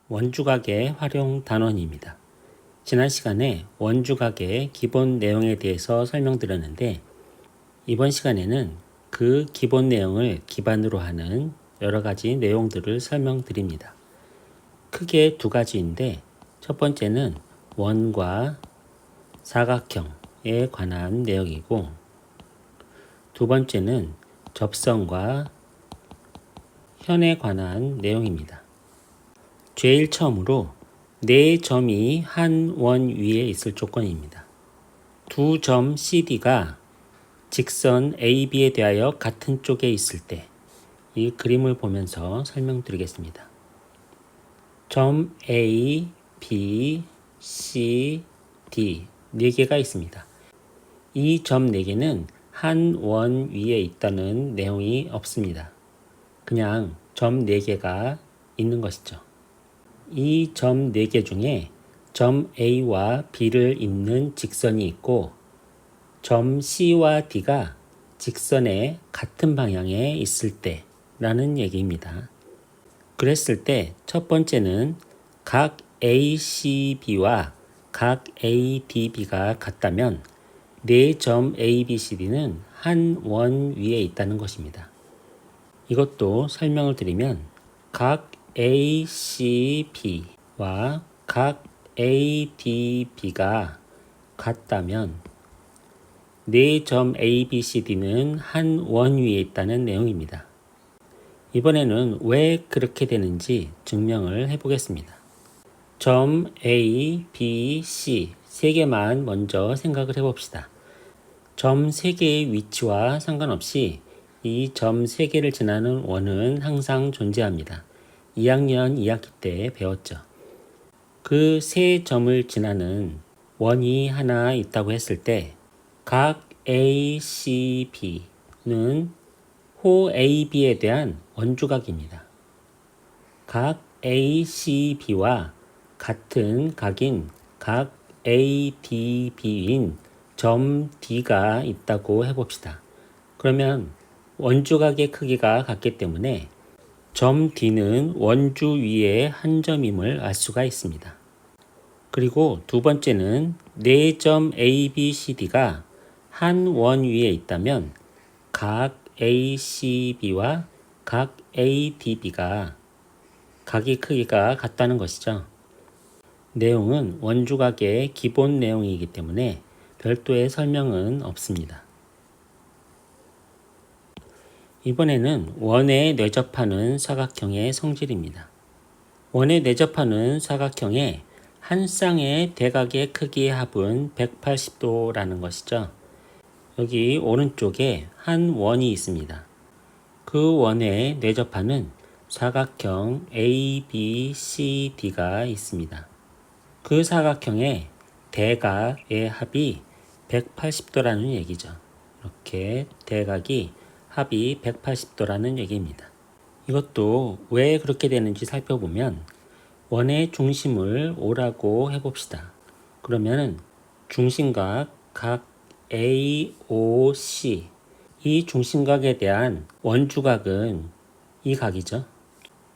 원주각의 활용 단원입니다. 지난 시간에 원주각의 기본 내용에 대해서 설명드렸는데 이번 시간에는 그 기본 내용을 기반으로 하는 여러 가지 내용들을 설명드립니다. 크게 두 가지인데 첫 번째는 원과 사각형에 관한 내용이고 두 번째는 접선과 현에 관한 내용입니다. 제일 처음으로 네 점이 한 원 위에 있을 조건입니다. 두 점 CD가 직선 AB에 대하여 같은 쪽에 있을 때 이 그림을 보면서 설명드리겠습니다. 점 A, B, C, D 4개가 있습니다. 이 점 4개는 한 원 위에 있다는 내용이 없습니다. 그냥 점 4개가 있는 것이죠. 이 점 4개 중에 점 A와 B를 잇는 직선이 있고 점 C와 D가 직선의 같은 방향에 있을 때 라는 얘기입니다. 그랬을 때 첫 번째는 각 ACB와 각 ADB가 같다면 네 점 ABCD는 한 원 위에 있다는 것입니다. 이것도 설명을 드리면 각 ACB와 각 ADB가 같다면 네 점 ABCD는 한 원 위에 있다는 내용입니다. 이번에는 왜 그렇게 되는지 증명을 해보겠습니다. 점 A, B, C 3개만 먼저 생각을 해봅시다. 점 3개의 위치와 상관없이 이 점 3개를 지나는 원은 항상 존재합니다. 2학년 2학기 때 배웠죠. 그 세 점을 지나는 원이 하나 있다고 했을 때 각 A, C, B는 호 AB에 대한 원주각입니다. 각 A, C, B와 같은 각인 각 A, D, B인 점 D가 있다고 해봅시다. 그러면 원주각의 크기가 같기 때문에 점 D는 원주 위에 한 점임을 알 수가 있습니다. 그리고 두 번째는 네 점 A, B, C, D가 한 원 위에 있다면 각 ACB와 각 ADB가 각의 크기가 같다는 것이죠. 내용은 원주각의 기본 내용이기 때문에 별도의 설명은 없습니다. 이번에는 원에 내접하는 사각형의 성질입니다. 원에 내접하는 사각형의 한 쌍의 대각의 크기의 합은 180도라는 것이죠. 여기 오른쪽에 한 원이 있습니다. 그 원에 내접하는 사각형 ABCD가 있습니다. 그 사각형의 대각의 합이 180도라는 얘기죠. 이렇게 대각이 합이 180도라는 얘기입니다. 이것도 왜 그렇게 되는지 살펴보면 원의 중심을 O라고 해봅시다. 그러면 중심각 각 AOC 이 중심각에 대한 원주각은 이 각이죠.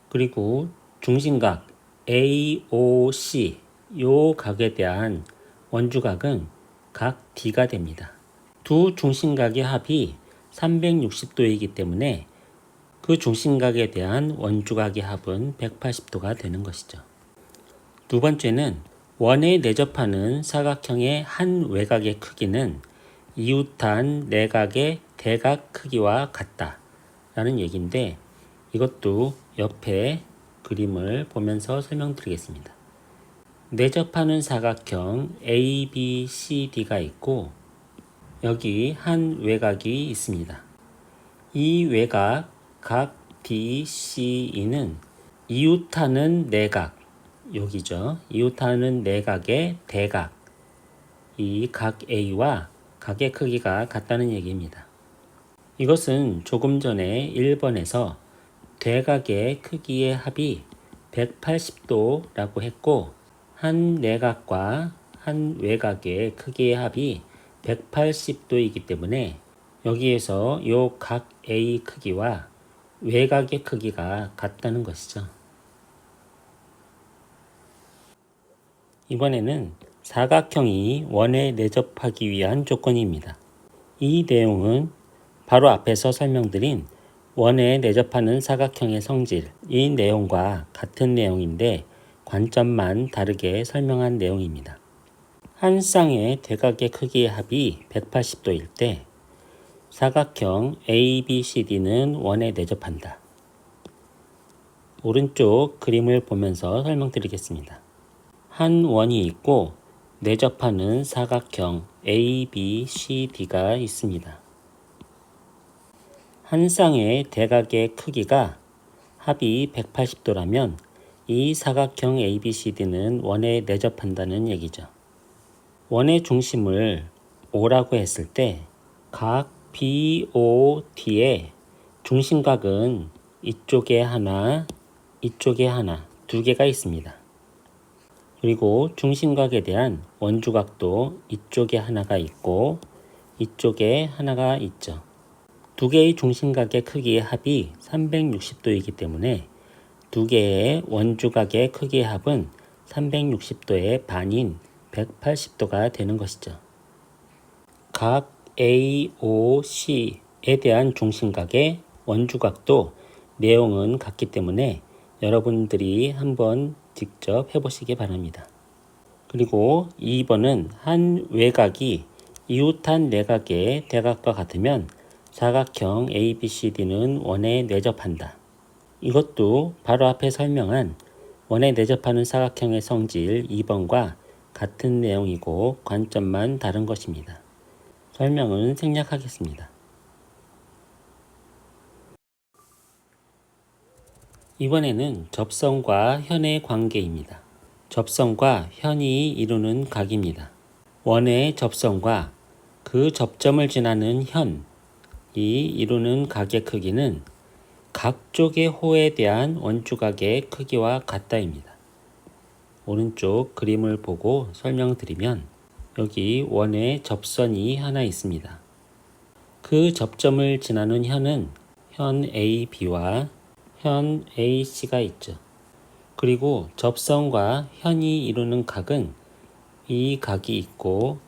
그리고 중심각 AOC 요 각에 대한 원주각은 각 D가 됩니다. 두 중심각의 합이 360도이기 때문에 그 중심각에 대한 원주각의 합은 180도가 되는 것이죠. 두 번째는 원에 내접하는 사각형의 한 외곽의 크기는 이웃한 내각의 대각 크기와 같다 라는 얘기인데 이것도 옆에 그림을 보면서 설명드리겠습니다. 내접하는 사각형 ABCD가 있고 여기 한 외곽이 있습니다. 이 외곽 각 DCE는 이웃하는 내각 여기죠. 이웃하는 내각의 대각 이 각 A와 각의 크기가 같다는 얘기입니다. 이것은 조금 전에 1번에서 대각의 크기의 합이 180도라고 했고 한 내각과 한 외곽의 크기의 합이 180도이기 때문에 여기에서 이 각 A 크기와 외곽의 크기가 같다는 것이죠. 이번에는 사각형이 원에 내접하기 위한 조건입니다. 이 내용은 바로 앞에서 설명드린 원에 내접하는 사각형의 성질, 이 내용과 같은 내용인데 관점만 다르게 설명한 내용입니다. 한 쌍의 대각의 크기의 합이 180도일 때 사각형 ABCD는 원에 내접한다. 오른쪽 그림을 보면서 설명드리겠습니다. 한 원이 있고 내접하는 사각형 ABCD가 있습니다. 한 쌍의 대각의 크기가 합이 180도라면 이 사각형 ABCD는 원에 내접한다는 얘기죠. 원의 중심을 O라고 했을 때 각 BOD의 중심각은 이쪽에 하나, 이쪽에 하나, 두 개가 있습니다. 그리고 중심각에 대한 원주각도 이쪽에 하나가 있고 이쪽에 하나가 있죠. 두 개의 중심각의 크기의 합이 360도이기 때문에 두 개의 원주각의 크기의 합은 360도의 반인 180도가 되는 것이죠. 각 AOC에 대한 중심각의 원주각도 내용은 같기 때문에 여러분들이 한번 직접 해보시기 바랍니다. 그리고 2번은 한 외곽이 이웃한 내각의 대각과 같으면 사각형 ABCD는 원에 내접한다. 이것도 바로 앞에 설명한 원에 내접하는 사각형의 성질 2번과 같은 내용이고 관점만 다른 것입니다. 설명은 생략하겠습니다. 이번에는 접선과 현의 관계입니다. 접선과 현이 이루는 각입니다. 원의 접선과 그 접점을 지나는 현이 이루는 각의 크기는 각 쪽의 호에 대한 원주각의 크기와 같다입니다. 오른쪽 그림을 보고 설명드리면 여기 원의 접선이 하나 있습니다. 그 접점을 지나는 현은 현 AB와 현 AC가 있죠. 그리고 접선과 현이 이루는 각은 이 각이 있고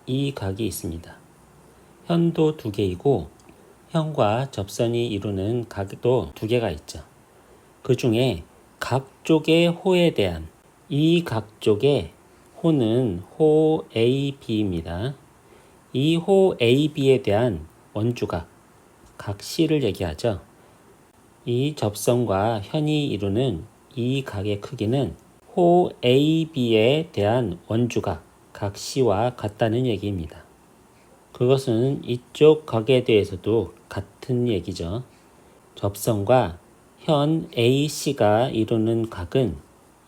이 각이 있습니다. 현도 두 개이고 현과 접선이 이루는 각도 두 개가 있죠. 그 중에 각 쪽의 호에 대한 이 각 쪽의 호는 호 AB입니다. 이 호 AB에 대한 원주각, 각 C를 얘기하죠. 이 접선과 현이 이루는 이 각의 크기는 호 AB에 대한 원주각, 각 C와 같다는 얘기입니다. 그것은 이쪽 각에 대해서도 같은 얘기죠. 접선과 현 AC가 이루는 각은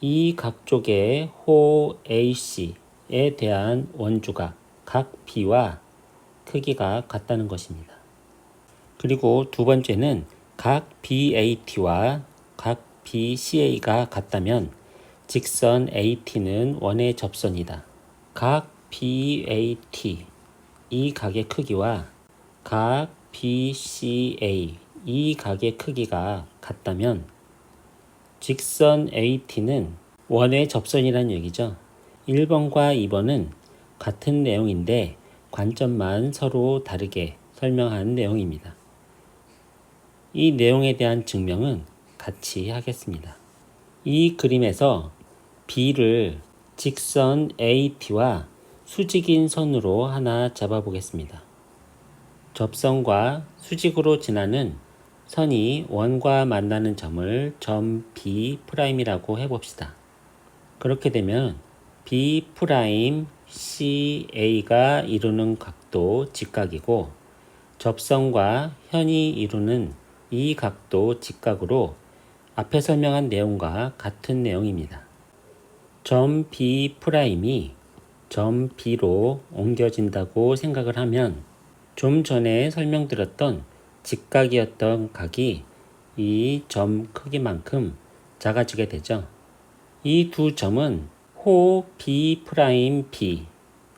이 각 쪽의 호 AC에 대한 원주각, 각 B와 크기가 같다는 것입니다. 그리고 두 번째는 각 BAT와 각 BCA가 같다면 직선 AT는 원의 접선이다. 각 BAT, 이 각의 크기와 각 BCA, 이 각의 크기가 같다면 직선 AT는 원의 접선이란 얘기죠. 1번과 2번은 같은 내용인데 관점만 서로 다르게 설명한 내용입니다. 이 내용에 대한 증명은 같이 하겠습니다. 이 그림에서 B를 직선 AT와 수직인 선으로 하나 잡아보겠습니다. 접선과 수직으로 지나는 선이 원과 만나는 점을 점 B'이라고 해봅시다. 그렇게 되면 B'CA가 이루는 각도 직각이고 접선과 현이 이루는 이 각도 직각으로 앞에 설명한 내용과 같은 내용입니다. 점 B'이 점 B로 옮겨진다고 생각을 하면 좀 전에 설명드렸던 직각이었던 각이 이 점 크기만큼 작아지게 되죠. 이 두 점은 호 B', B,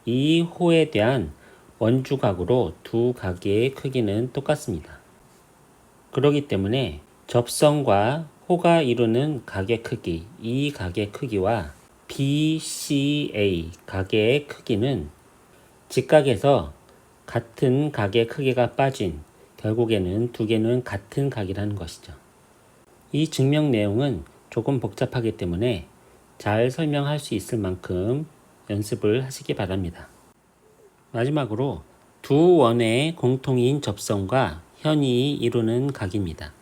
이 호에 대한 원주각으로 두 각의 크기는 똑같습니다. 그렇기 때문에 접선과 호가 이루는 각의 크기, 이 각의 크기와 BCA 가게의 크기는 직각에서 같은 가게 크기가 빠진 결국에는 두 개는 같은 각이라는 것이죠. 이 증명 내용은 조금 복잡하기 때문에 잘 설명할 수 있을 만큼 연습을 하시기 바랍니다. 마지막으로 두 원의 공통인 접선과 현이 이루는 각입니다.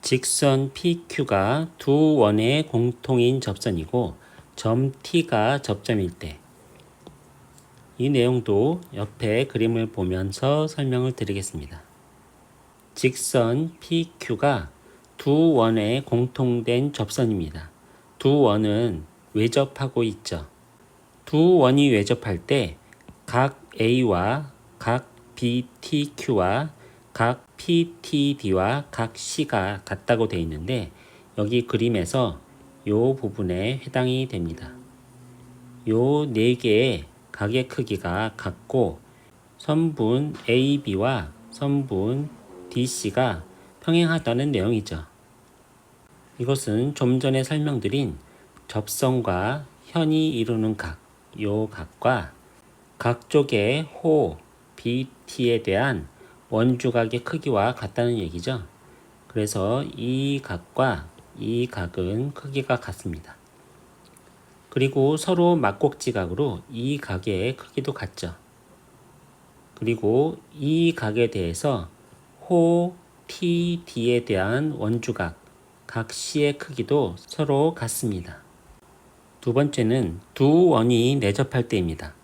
직선 PQ가 두 원의 공통인 접선이고 점 T가 접점일 때 이 내용도 옆에 그림을 보면서 설명을 드리겠습니다. 직선 PQ가 두 원의 공통된 접선입니다. 두 원은 외접하고 있죠. 두 원이 외접할 때 각 A와 각 BTQ와 각 PTD와 각 C가 같다고 되어 있는데 여기 그림에서 이 부분에 해당이 됩니다. 요 네 개의 각의 크기가 같고 선분 AB와 선분 DC가 평행하다는 내용이죠. 이것은 좀 전에 설명드린 접선과 현이 이루는 각, 요 각과 각 쪽의 호 BT에 대한 원주각의 크기와 같다는 얘기죠. 그래서 이 각과 이 각은 크기가 같습니다. 그리고 서로 막곡지각으로 이 각의 크기도 같죠. 그리고 이 각에 대해서 호 TD에 대한 원주각 각 C의 크기도 서로 같습니다. 두 번째는 두 원이 내접할 때입니다.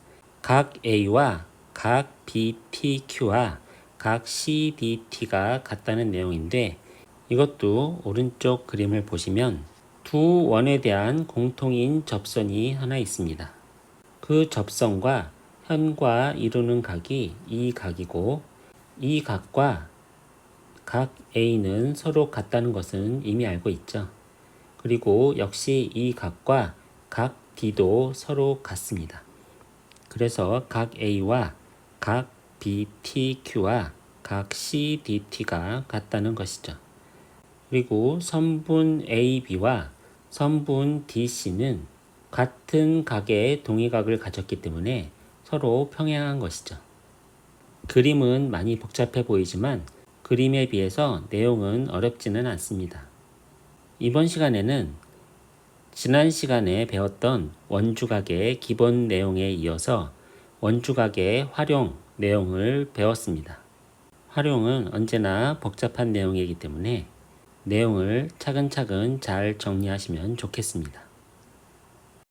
각 A와 각 BTQ와 각 CDT가 같다는 내용인데 이것도 오른쪽 그림을 보시면 두 원에 대한 공통인 접선이 하나 있습니다. 그 접선과 현과 이루는 각이 이 각이고 이 각과 각 A는 서로 같다는 것은 이미 알고 있죠. 그리고 역시 이 각과 각 D도 서로 같습니다. 그래서 각 A와 각 BTQ와 각 CDT가 같다는 것이죠. 그리고 선분 AB와 선분 DC는 같은 각의 동의각을 가졌기 때문에 서로 평행한 것이죠. 그림은 많이 복잡해 보이지만 그림에 비해서 내용은 어렵지는 않습니다. 이번 시간에는 지난 시간에 배웠던 원주각의 기본 내용에 이어서 원주각의 활용 내용을 배웠습니다. 활용은 언제나 복잡한 내용이기 때문에 내용을 차근차근 잘 정리하시면 좋겠습니다.